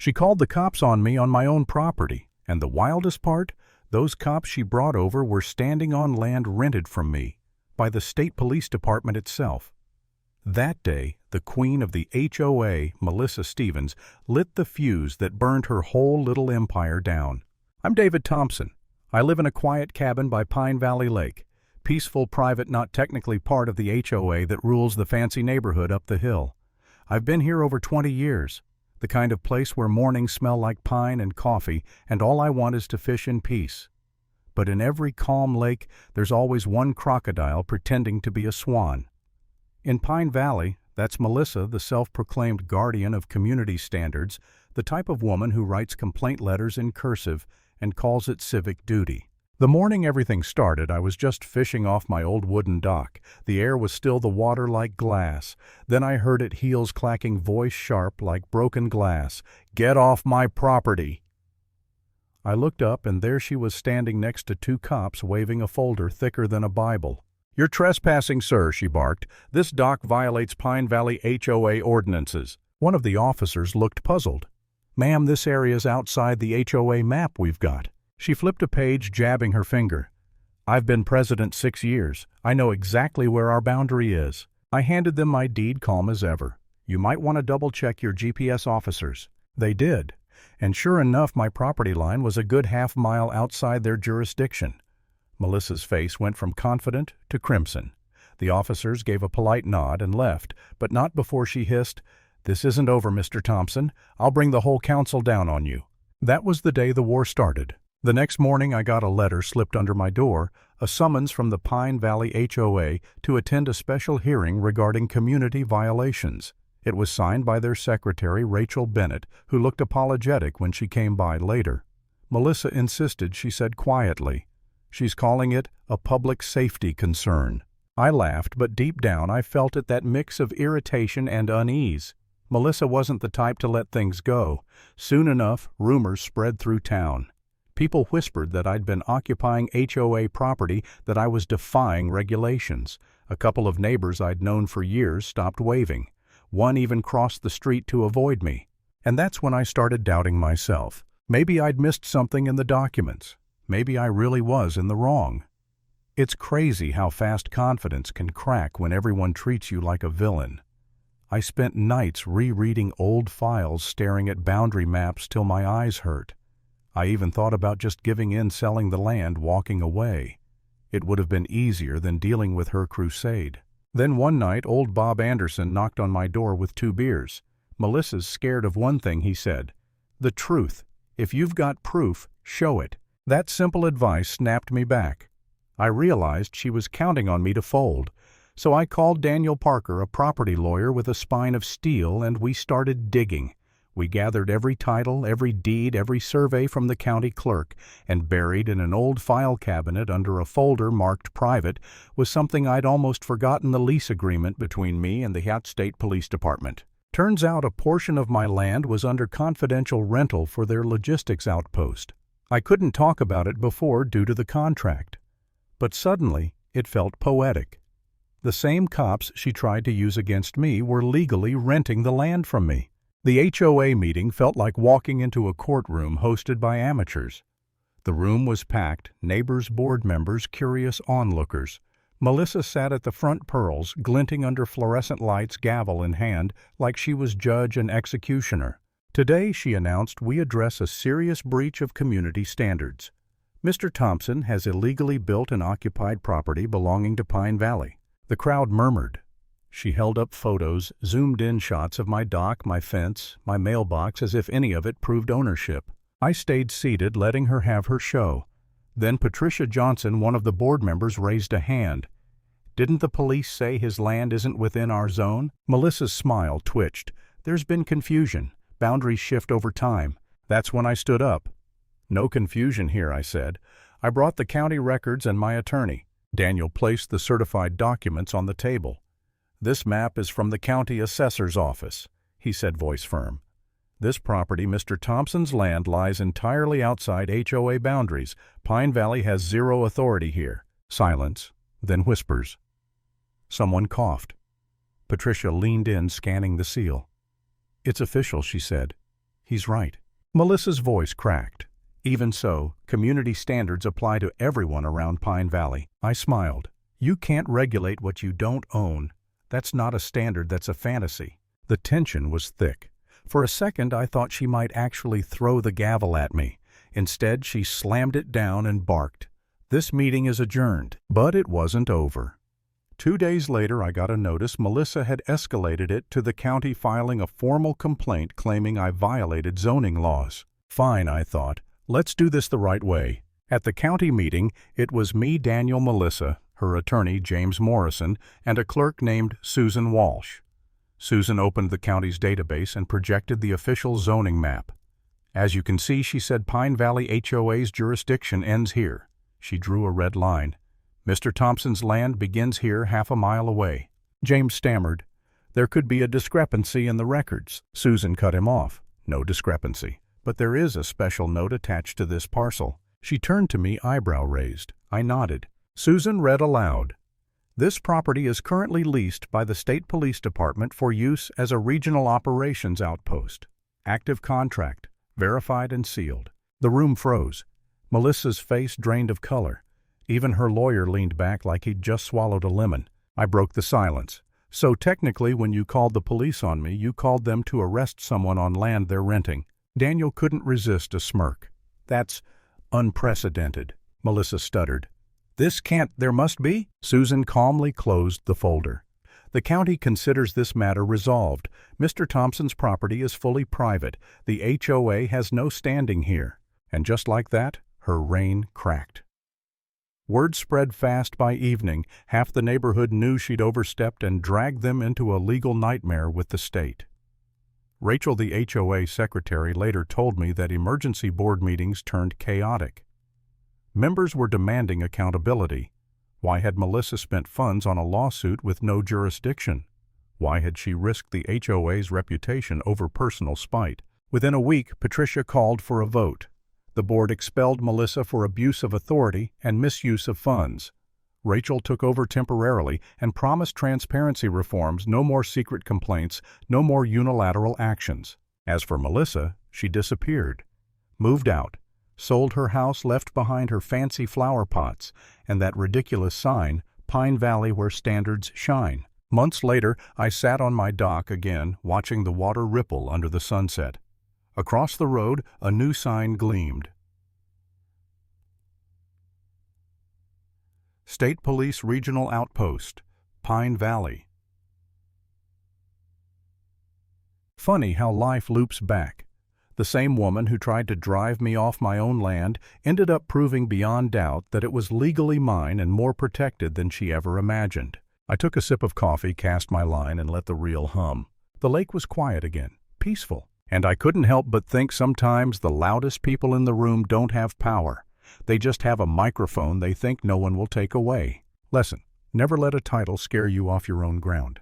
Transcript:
She called the cops on me on my own property, and the wildest part, those cops she brought over were standing on land rented from me by the state police department itself. That day, the queen of the HOA, Melissa Stevens, lit the fuse that burned her whole little empire down. I'm David Thompson. I live in a quiet cabin by Pine Valley Lake, peaceful, private, not technically part of the HOA that rules the fancy neighborhood up the hill. I've been here over 20 years, the kind of place where mornings smell like pine and coffee, and all I want is to fish in peace. But in every calm lake, there's always one crocodile pretending to be a swan. In Pine Valley, that's Melissa, the self-proclaimed guardian of community standards, the type of woman who writes complaint letters in cursive and calls it civic duty. The morning everything started, I was just fishing off my old wooden dock. The air was still the water like glass. Then I heard it, heels clacking, voice sharp like broken glass. "Get off my property!" I looked up, and there she was standing next to two cops waving a folder thicker than a Bible. "You're trespassing, sir," she barked. "This dock violates Pine Valley HOA ordinances." One of the officers looked puzzled. "Ma'am, this area's outside the HOA map we've got." She flipped a page, jabbing her finger. "I've been president 6 years. I know exactly where our boundary is." I handed them my deed, calm as ever. "You might want to double-check your GPS officers." They did, and sure enough, my property line was a good half-mile outside their jurisdiction. Melissa's face went from confident to crimson. The officers gave a polite nod and left, but not before she hissed, "This isn't over, Mr. Thompson. I'll bring the whole council down on you." That was the day the war started. The next morning I got a letter slipped under my door, a summons from the Pine Valley HOA to attend a special hearing regarding community violations. It was signed by their secretary, Rachel Bennett, who looked apologetic when she came by later. Melissa insisted, she said quietly, "She's calling it a public safety concern." I laughed, but deep down I felt it, that mix of irritation and unease. Melissa wasn't the type to let things go. Soon enough, rumors spread through town. People whispered that I'd been occupying HOA property, that I was defying regulations. A couple of neighbors I'd known for years stopped waving. One even crossed the street to avoid me. And that's when I started doubting myself. Maybe I'd missed something in the documents. Maybe I really was in the wrong. It's crazy how fast confidence can crack when everyone treats you like a villain. I spent nights rereading old files, staring at boundary maps till my eyes hurt. I even thought about just giving in, selling the land, walking away. It would have been easier than dealing with her crusade. Then one night, old Bob Anderson knocked on my door with 2 beers. "Melissa's scared of one thing," he said. "The truth. If you've got proof, show it." That simple advice snapped me back. I realized she was counting on me to fold. So I called Daniel Parker, a property lawyer with a spine of steel, and we started digging. We gathered every title, every deed, every survey from the county clerk, and buried in an old file cabinet under a folder marked private was something I'd almost forgotten: the lease agreement between me and the Hat State Police Department. Turns out a portion of my land was under confidential rental for their logistics outpost. I couldn't talk about it before due to the contract. But suddenly, it felt poetic. The same cops she tried to use against me were legally renting the land from me. The HOA meeting felt like walking into a courtroom hosted by amateurs. The room was packed, neighbors, board members, curious onlookers. Melissa sat at the front pearls, glinting under fluorescent lights, gavel in hand, like she was judge and executioner. "Today," she announced, "we address a serious breach of community standards. Mr. Thompson has illegally built and occupied property belonging to Pine Valley." The crowd murmured. She held up photos, zoomed-in shots of my dock, my fence, my mailbox, as if any of it proved ownership. I stayed seated, letting her have her show. Then Patricia Johnson, one of the board members, raised a hand. "Didn't the police say his land isn't within our zone?" Melissa's smile twitched. "There's been confusion. Boundaries shift over time." That's when I stood up. "No confusion here," I said. "I brought the county records and my attorney." Daniel placed the certified documents on the table. "This map is from the county assessor's office," he said, voice firm. "This property, Mr. Thompson's land, lies entirely outside HOA boundaries. Pine Valley has zero authority here." Silence, then whispers. Someone coughed. Patricia leaned in, scanning the seal. "It's official," she said. He's right. Melissa's voice cracked. Even so, community standards apply to everyone around Pine Valley. I smiled. You can't regulate what you don't own. That's not a standard, that's a fantasy. The tension was thick. For a second, I thought she might actually throw the gavel at me. Instead, she slammed it down and barked. This meeting is adjourned. But it wasn't over. 2 days later, I got a notice Melissa had escalated it to the county, filing a formal complaint claiming I violated zoning laws. Fine, I thought. Let's do this the right way. At the county meeting, it was me, Daniel, Melissa, her attorney, James Morrison, and a clerk named Susan Walsh. Susan opened the county's database and projected the official zoning map. As you can see, she said, Pine Valley HOA's jurisdiction ends here. She drew a red line. Mr. Thompson's land begins here, half a mile away. James stammered. There could be a discrepancy in the records. Susan cut him off. No discrepancy. But there is a special note attached to this parcel. She turned to me, eyebrow raised. I nodded. Susan read aloud. This property is currently leased by the State Police Department for use as a regional operations outpost. Active contract, verified and sealed. The room froze. Melissa's face drained of color. Even her lawyer leaned back like he'd just swallowed a lemon. I broke the silence. So technically, when you called the police on me, you called them to arrest someone on land they're renting. Daniel couldn't resist a smirk. That's unprecedented, Melissa stuttered. There must be? Susan calmly closed the folder. The county considers this matter resolved. Mr. Thompson's property is fully private. The HOA has no standing here. And just like that, her reign cracked. Word spread fast by evening. Half the neighborhood knew she'd overstepped and dragged them into a legal nightmare with the state. Rachel, the HOA secretary, later told me that emergency board meetings turned chaotic. Members were demanding accountability. Why had Melissa spent funds on a lawsuit with no jurisdiction? Why had she risked the HOA's reputation over personal spite? Within a week, Patricia called for a vote. The board expelled Melissa for abuse of authority and misuse of funds. Rachel took over temporarily and promised transparency reforms, no more secret complaints, no more unilateral actions. As for Melissa, she disappeared, moved out, sold her house, left behind her fancy flower pots and that ridiculous sign, Pine Valley where standards shine. Months later, I sat on my dock again, watching the water ripple under the sunset. Across the road, a new sign gleamed. State Police Regional Outpost, Pine Valley. Funny how life loops back. The same woman who tried to drive me off my own land ended up proving beyond doubt that it was legally mine and more protected than she ever imagined. I took a sip of coffee, cast my line, and let the reel hum. The lake was quiet again, peaceful. And I couldn't help but think sometimes the loudest people in the room don't have power. They just have a microphone they think no one will take away. Lesson: never let a title scare you off your own ground.